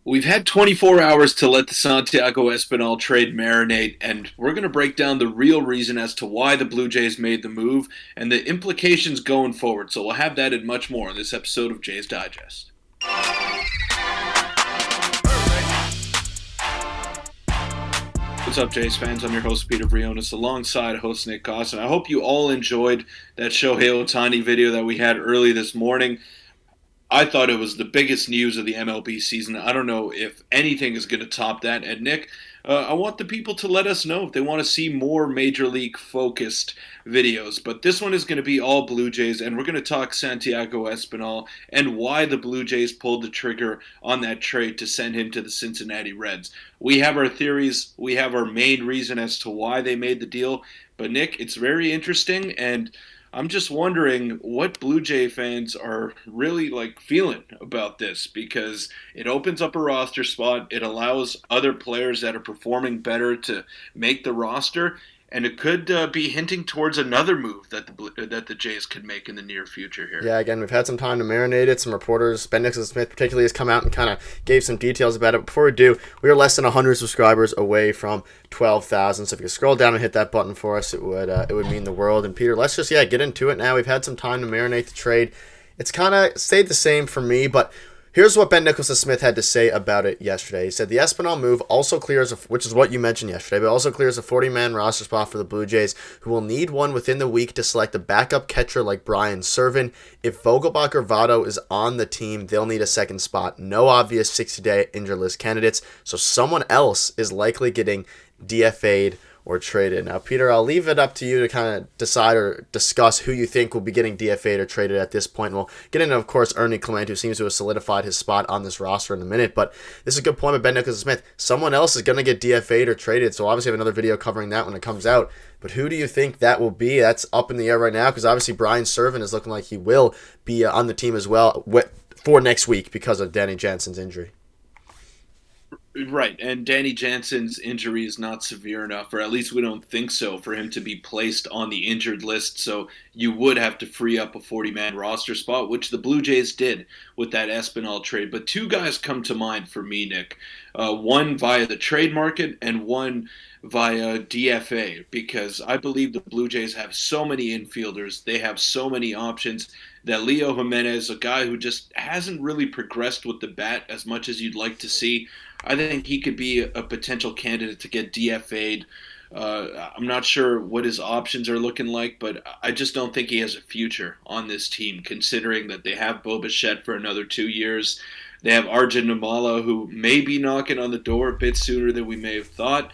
We've had 24 hours to let the Santiago Espinal trade marinate, and we're going to break down the real reason as to why the Blue Jays made the move and the implications going forward. So we'll have that and much more in this episode of Jays Digest. What's up, Jays fans? I'm your host, Peter Vryonis, alongside host Nick Gosse, and I hope you all enjoyed that Shohei Ohtani video that we had early this morning. I thought it was the biggest news of the MLB season. I don't know if anything is going to top that. And Nick, I want the people to let us know if they want to see more Major League focused videos. But this one is going to be all Blue Jays, and we're going to talk Santiago Espinal and why the Blue Jays pulled the trigger on that trade to send him to the Cincinnati Reds. We have our theories. We have our main reason as to why they made the deal. But Nick, it's very interesting, and I'm just wondering what Blue Jay fans are really feeling about this, because it opens up a roster spot. It allows other players that are performing better to make the roster, and it could be hinting towards another move that the Jays could make in the near future here. Yeah, again, we've had some time to marinate it. Some reporters, Ben Nicholson-Smith particularly, has come out and kind of gave some details about it. Before we do, we are less than 100 subscribers away from 12,000. So if you could scroll down and hit that button for us, it would mean the world. And Peter, let's just get into it now. We've had some time to marinate the trade. It's kind of stayed the same for me, but here's what Ben Nicholson-Smith had to say about it yesterday. He said the Espinal move also clears, which is what you mentioned yesterday, but also clears a 40-man roster spot for the Blue Jays, who will need one within the week to select a backup catcher like Brian Serven. If Vogelbach or Votto is on the team, they'll need a second spot. No obvious 60-day injured list candidates, so someone else is likely getting DFA'd or traded. Now, Peter, I'll leave it up to you to kind of decide or discuss who you think will be getting DFA'd or traded at this point. We'll get into, of course, Ernie Clement, who seems to have solidified his spot on this roster in a minute. But this is a good point by Ben Nicholson-Smith. Someone else is going to get DFA'd or traded, so obviously I have another video covering that when it comes out. But who do you think that will be? That's up in the air right now, because obviously Brian Serven is looking like he will be on the team as well for next week because of Danny Jansen's injury. Right, and Danny Jansen's injury is not severe enough, or at least we don't think so, for him to be placed on the injured list. So you would have to free up a 40-man roster spot, which the Blue Jays did with that Espinal trade. But two guys come to mind for me, Nick. One via the trade market and one via DFA, because I believe the Blue Jays have so many infielders. They have so many options that Leo Jimenez, a guy who just hasn't really progressed with the bat as much as you'd like to see, I think he could be a potential candidate to get DFA'd. I'm not sure what his options are looking like, but I just don't think he has a future on this team, considering that they have Bo Bichette for another 2 years. They have Arjun Namala, who may be knocking on the door a bit sooner than we may have thought.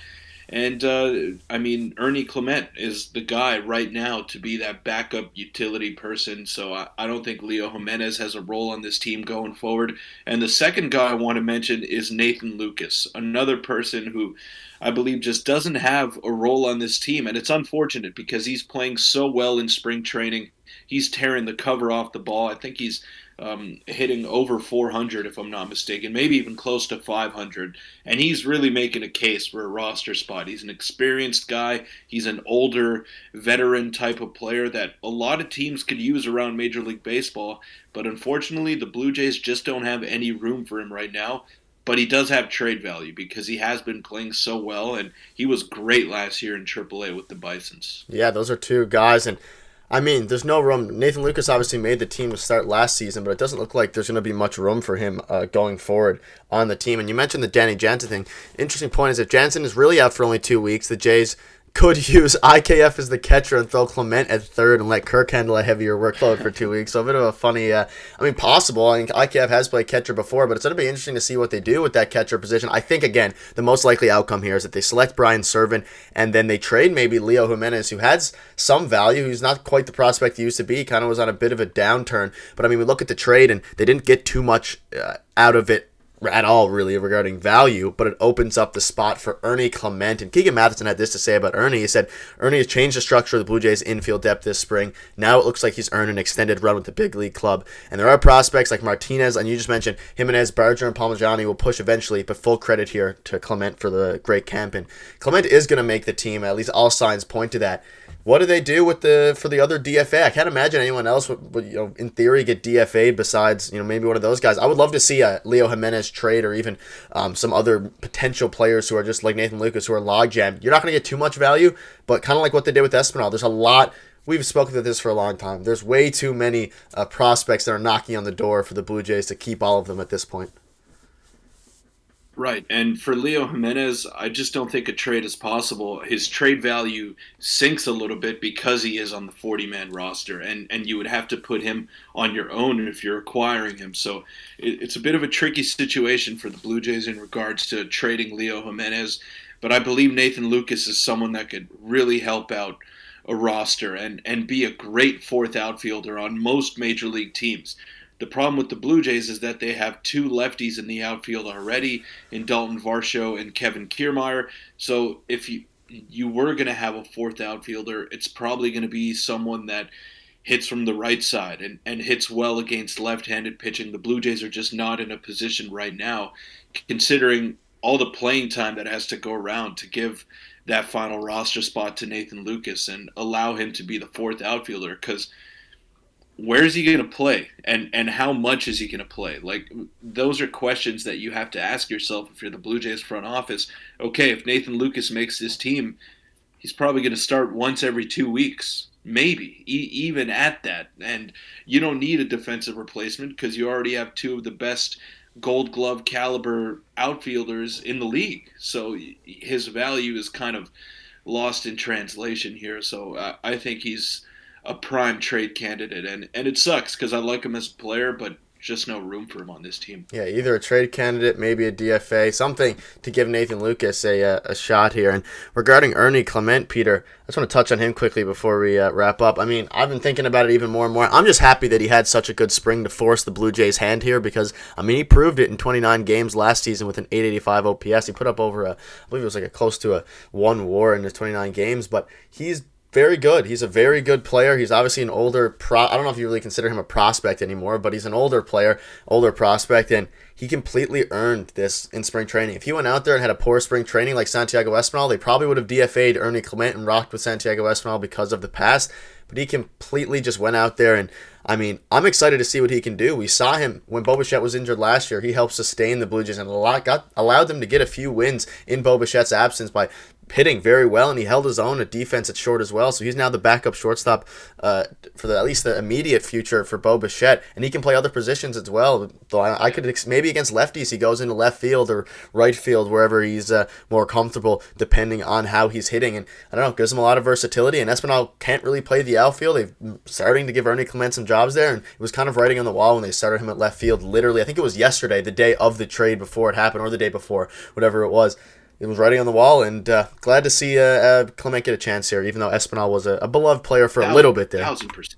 And, Ernie Clement is the guy right now to be that backup utility person. So I don't think Leo Jimenez has a role on this team going forward. And the second guy I want to mention is Nathan Lucas, another person who I believe just doesn't have a role on this team. And it's unfortunate because he's playing so well in spring training. He's tearing the cover off the ball. I think he's hitting over 400, if I'm not mistaken, maybe even close to 500. And he's really making a case for a roster spot. He's an experienced guy. He's an older, veteran type of player that a lot of teams could use around Major League Baseball. But unfortunately, the Blue Jays just don't have any room for him right now. But he does have trade value because he has been playing so well, and he was great last year in AAA with the Bisons. Yeah, those are two guys, and there's no room. Nathan Lucas obviously made the team to start last season, but it doesn't look like there's going to be much room for him going forward on the team. And you mentioned the Danny Jansen thing. Interesting point is if Jansen is really out for only 2 weeks, the Jays could use IKF as the catcher and throw Clement at third and let Kirk handle a heavier workload for 2 weeks. So a bit of a funny, possible. I think IKF has played catcher before, but it's going to be interesting to see what they do with that catcher position. I think, again, the most likely outcome here is that they select Brian Serven and then they trade maybe Leo Jimenez, who has some value. He's not quite the prospect he used to be. He kind of was on a bit of a downturn. But, we look at the trade and they didn't get too much out of it at all, really, regarding value, but it opens up the spot for Ernie Clement. And Keegan Matheson had this to say about Ernie. He said, Ernie has changed the structure of the Blue Jays' infield depth this spring. Now it looks like he's earned an extended run with the big league club. And there are prospects like Martinez, and you just mentioned Jimenez, Barger, and Palmaggiani will push eventually, but full credit here to Clement for the great camp. And Clement is going to make the team. At least all signs point to that. What do they do with the for the other DFA? I can't imagine anyone else would in theory get DFA'd besides maybe one of those guys. I would love to see a Leo Jimenez trade or even some other potential players who are just like Nathan Lucas who are logjam. You're not going to get too much value, but kind of like what they did with Espinal. There's a lot. We've spoken to this for a long time. There's way too many prospects that are knocking on the door for the Blue Jays to keep all of them at this point. Right. And for Leo Jimenez, I just don't think a trade is possible. His trade value sinks a little bit because he is on the 40-man roster, and you would have to put him on your own if you're acquiring him. So it's a bit of a tricky situation for the Blue Jays in regards to trading Leo Jimenez. But I believe Nathan Lucas is someone that could really help out a roster and be a great fourth outfielder on most major league teams. The problem with the Blue Jays is that they have two lefties in the outfield already in Dalton Varsho and Kevin Kiermaier. So if you were going to have a fourth outfielder, it's probably going to be someone that hits from the right side and hits well against left-handed pitching. The Blue Jays are just not in a position right now, considering all the playing time that has to go around to give that final roster spot to Nathan Lucas and allow him to be the fourth outfielder, because where is he going to play and how much is he going to play? Like, those are questions that you have to ask yourself if you're the Blue Jays front office. Okay, if Nathan Lucas makes this team, he's probably going to start once every 2 weeks, maybe even at that. And you don't need a defensive replacement because you already have two of the best Gold Glove caliber outfielders in the league. So his value is kind of lost in translation here. So I think he's a prime trade candidate, and it sucks because I like him as a player, but just no room for him on this team. Yeah, either a trade candidate, maybe a DFA, something to give Nathan Lucas a shot here. And regarding Ernie Clement, Peter, I just want to touch on him quickly before we wrap up. I mean, I've been thinking about it even more and more. I'm just happy that he had such a good spring to force the Blue Jays' hand here because, I mean, he proved it in 29 games last season with an 885 OPS. He put up over, I believe it was like a close to a 1 WAR in his 29 games, but he's very good. He's a very good player. He's obviously an older I don't know if you really consider him a prospect anymore, but he's an older player, older prospect, and he completely earned this in spring training. If he went out there and had a poor spring training like Santiago Espinal, they probably would have DFA'd Ernie Clement and rocked with Santiago Espinal because of the past. But he completely just went out there and, I mean, I'm excited to see what he can do. We saw him when Bo Bichette was injured last year. He helped sustain the Blue Jays and allowed them to get a few wins in Bo Bichette's absence by hitting very well, and he held his own at defense at short as well. So he's now the backup shortstop for at least the immediate future for Bo Bichette, and he can play other positions as well. Though I could maybe against lefties he goes into left field or right field wherever he's more comfortable, depending on how he's hitting. And I don't know, it gives him a lot of versatility. And Espinal can't really play the outfield. They're starting to give Ernie Clement some jobs there, and it was kind of writing on the wall when they started him at left field. Literally, I think it was yesterday, the day of the trade before it happened, or the day before, whatever it was. It was writing on the wall, and glad to see Clement get a chance here, even though Espinal was a beloved player for a little bit there. 1,000%.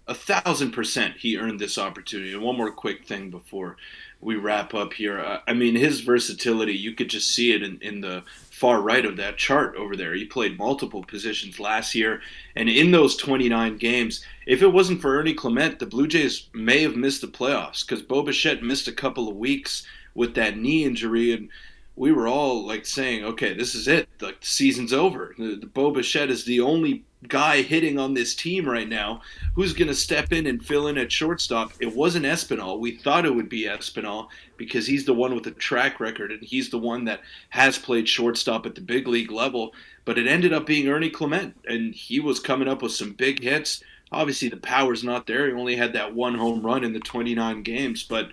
1,000% he earned this opportunity. And one more quick thing before we wrap up here. I mean, his versatility, you could just see it in the far right of that chart over there. He played multiple positions last year, and in those 29 games, if it wasn't for Ernie Clement, the Blue Jays may have missed the playoffs because Bo Bichette missed a couple of weeks with that knee injury, and we were all like saying, okay, this is it. Like, the season's over. The Bo Bichette is the only guy hitting on this team right now. Who's going to step in and fill in at shortstop? It wasn't Espinal. We thought it would be Espinal because he's the one with the track record and he's the one that has played shortstop at the big league level. But it ended up being Ernie Clement, and he was coming up with some big hits. Obviously, the power's not there. He only had that one home run in the 29 games, but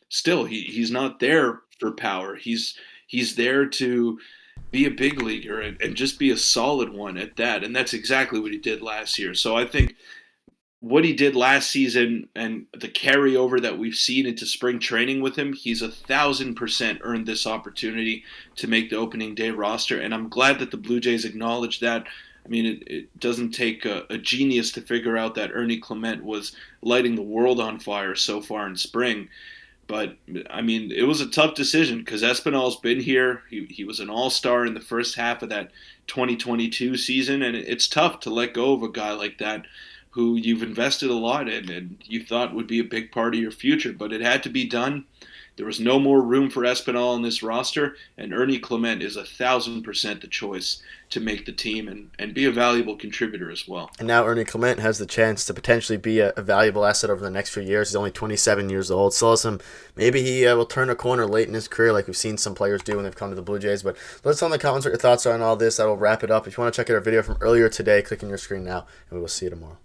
still, he's not there for power. He's there to be a big leaguer and just be a solid one at that. And that's exactly what he did last year. So I think what he did last season and the carryover that we've seen into spring training with him, he's 1,000% earned this opportunity to make the opening day roster. And I'm glad that the Blue Jays acknowledged that. I mean, it doesn't take a genius to figure out that Ernie Clement was lighting the world on fire so far in spring. But, I mean, it was a tough decision because Espinal's been here. He was an all-star in the first half of that 2022 season, and it's tough to let go of a guy like that. who you've invested a lot in and you thought would be a big part of your future, but it had to be done. There was no more room for Espinal on this roster, and Ernie Clement is 1,000% the choice to make the team and be a valuable contributor as well. And now Ernie Clement has the chance to potentially be a valuable asset over the next few years. He's only 27 years old. Still has some. Maybe he will turn a corner late in his career, like we've seen some players do when they've come to the Blue Jays. But let us know in the comments what your thoughts are on all this. That will wrap it up. If you want to check out our video from earlier today, click on your screen now, and we will see you tomorrow.